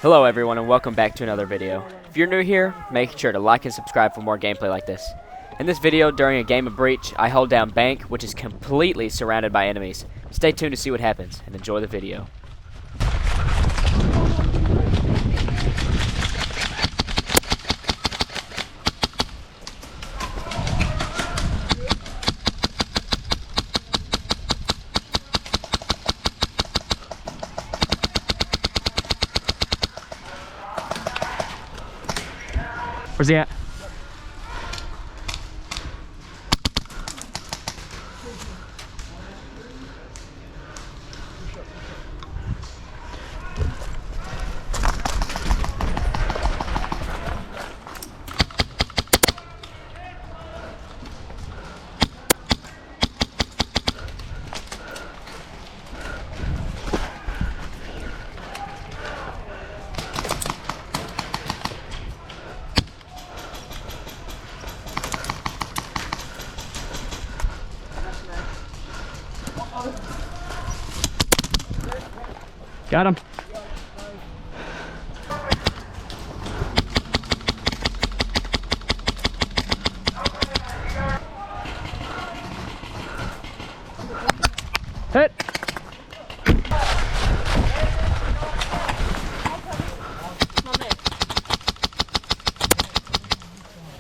Hello everyone and welcome back to another video. If you're new here, make sure to like and subscribe for more gameplay like this. In this video, during a game of Breach, I hold down Bank, which is completely surrounded by enemies. Stay tuned to see what happens, and enjoy the video. Where's he at? Got him. Hit.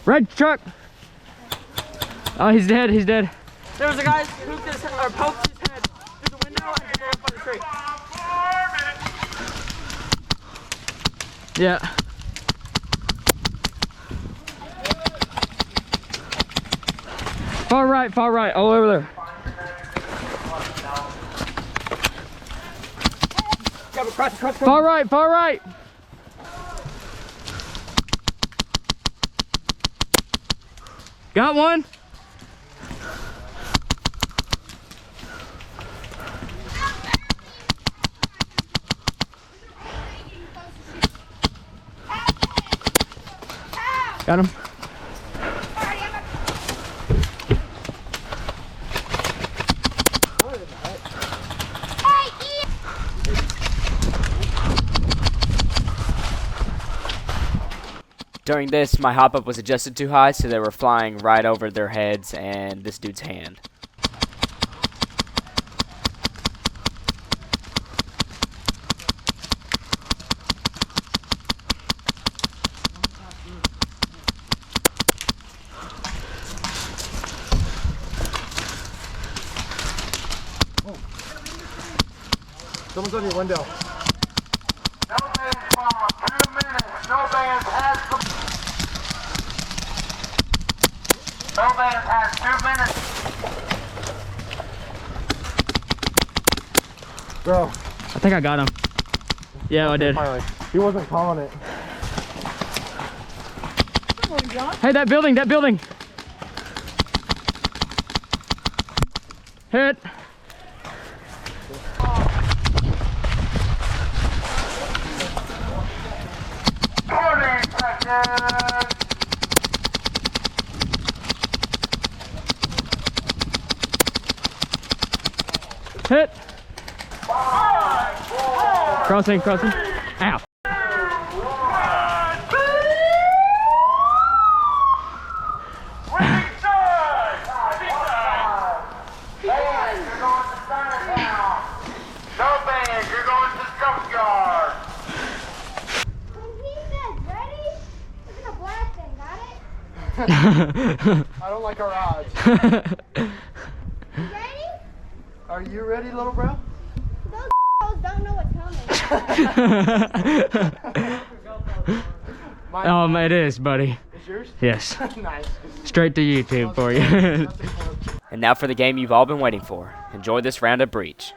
Red truck. Oh, he's dead. He's dead. There was a guy who poked his head through the window and blew up on the tree. Yeah. Far right, all over there. Far right. Got one. Got him. During this, my hop-up was adjusted too high, so they were flying right over their heads and this dude's hand. Someone's on your window. No bands bomb, 2 minutes. No bands has 2 minutes. Bro. I think I got him. Yeah, I did. Finally. He wasn't calling it. Hey, that building. Hit. Hit. Crossing. Ow. I don't like our odds. You ready? Are you ready, little bro? Those don't know what's coming. It is, buddy. It's yours? Yes. Nice. Straight to YouTube for you. And now for the game you've all been waiting for. Enjoy this round of Breach.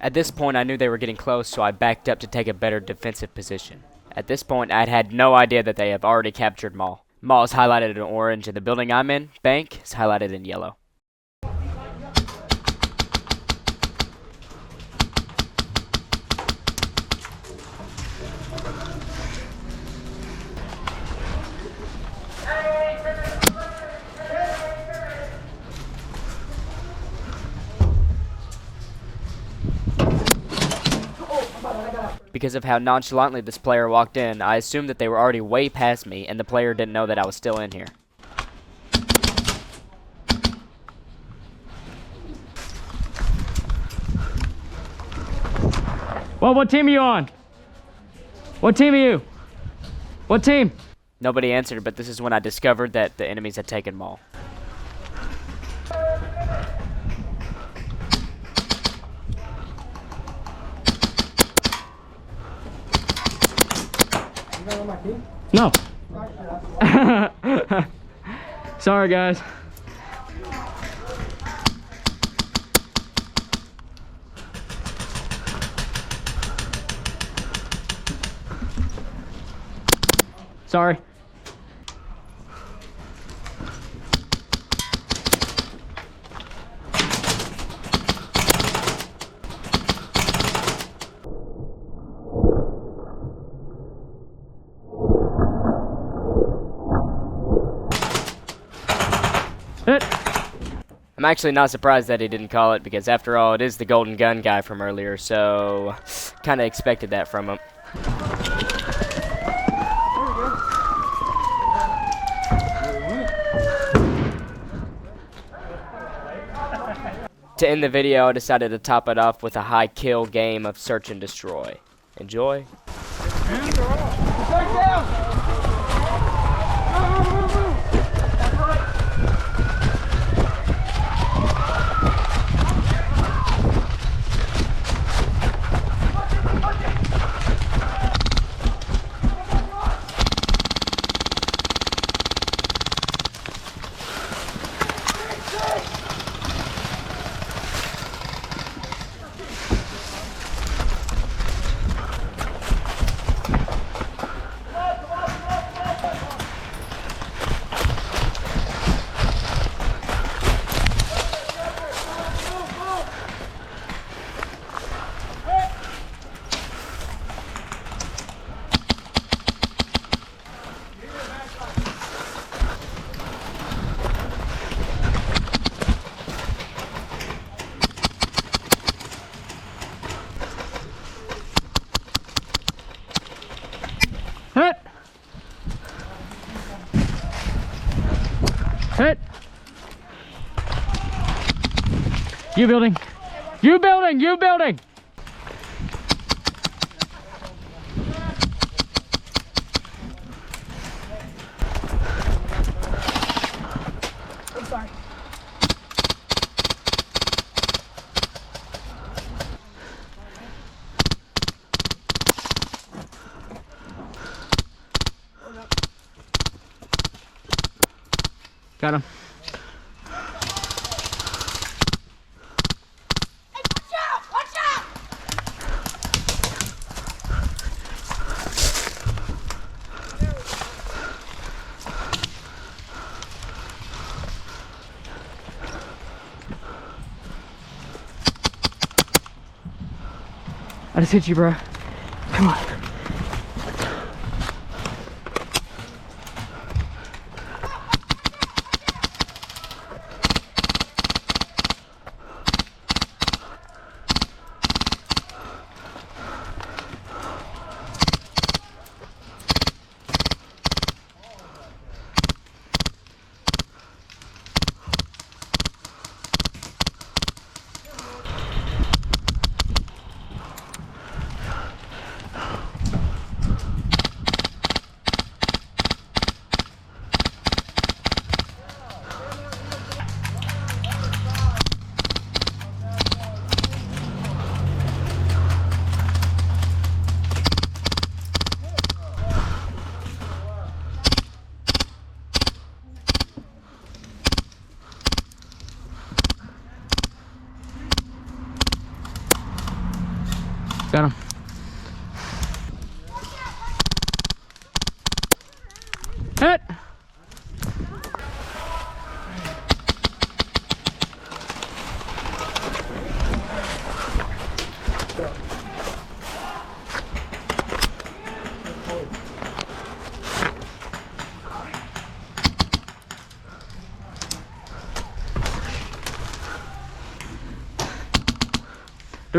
At this point, I knew they were getting close, so I backed up to take a better defensive position. At this point, I'd had no idea that they have already captured Mall. Mall is highlighted in orange, and the building I'm in, Bank, is highlighted in yellow. Because of how nonchalantly this player walked in, I assumed that they were already way past me, and the player didn't know that I was still in here. Well, what team are you on? What team are you? What team? Nobody answered, but this is when I discovered that the enemies had taken Mall. No. Sorry, guys. Sorry. Hit. I'm actually not surprised that he didn't call it, because after all, it is the golden gun guy from earlier, so kind of expected that from him. To end the video, I decided to top it off with a high kill game of search and destroy. Enjoy. Hit. Hit. You building. You building. You building. I'm sorry. Got him. I just hit you, bro. Come on.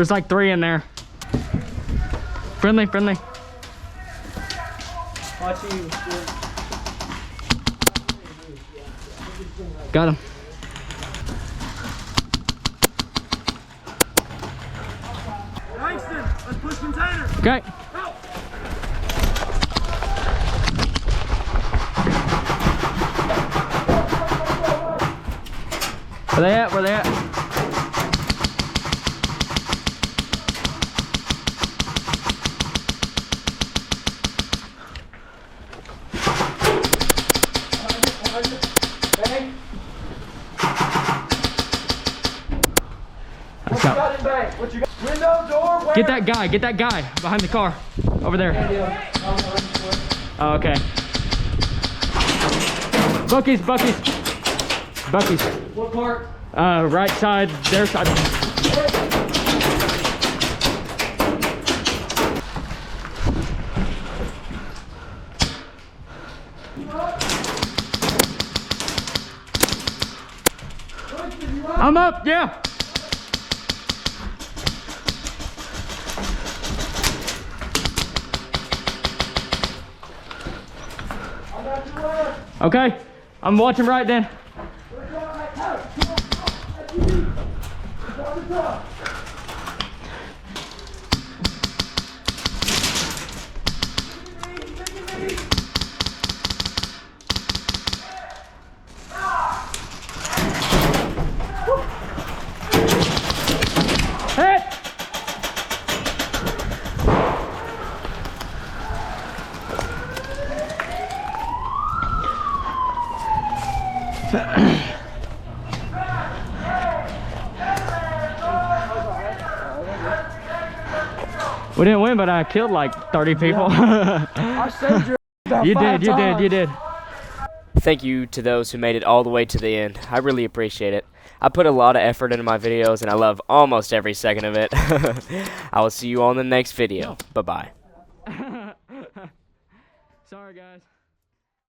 There's like 3 in there. Friendly, friendly. Got him. Langston, let's push container. Okay. Where they at? Where they at? Let's go. What you got? Window, door, where? Get that guy behind the car. Over there. Oh, okay. Bucky's. What part? Right side, their side. I'm up, yeah. Okay, I'm watching right then. Hit! We didn't win, but I killed like 30 people. I saved your about You 5 did, you did. Thank you to those who made it all the way to the end. I really appreciate it. I put a lot of effort into my videos, and I love almost every second of it. I will see you on the next video. Bye-bye. Sorry, guys.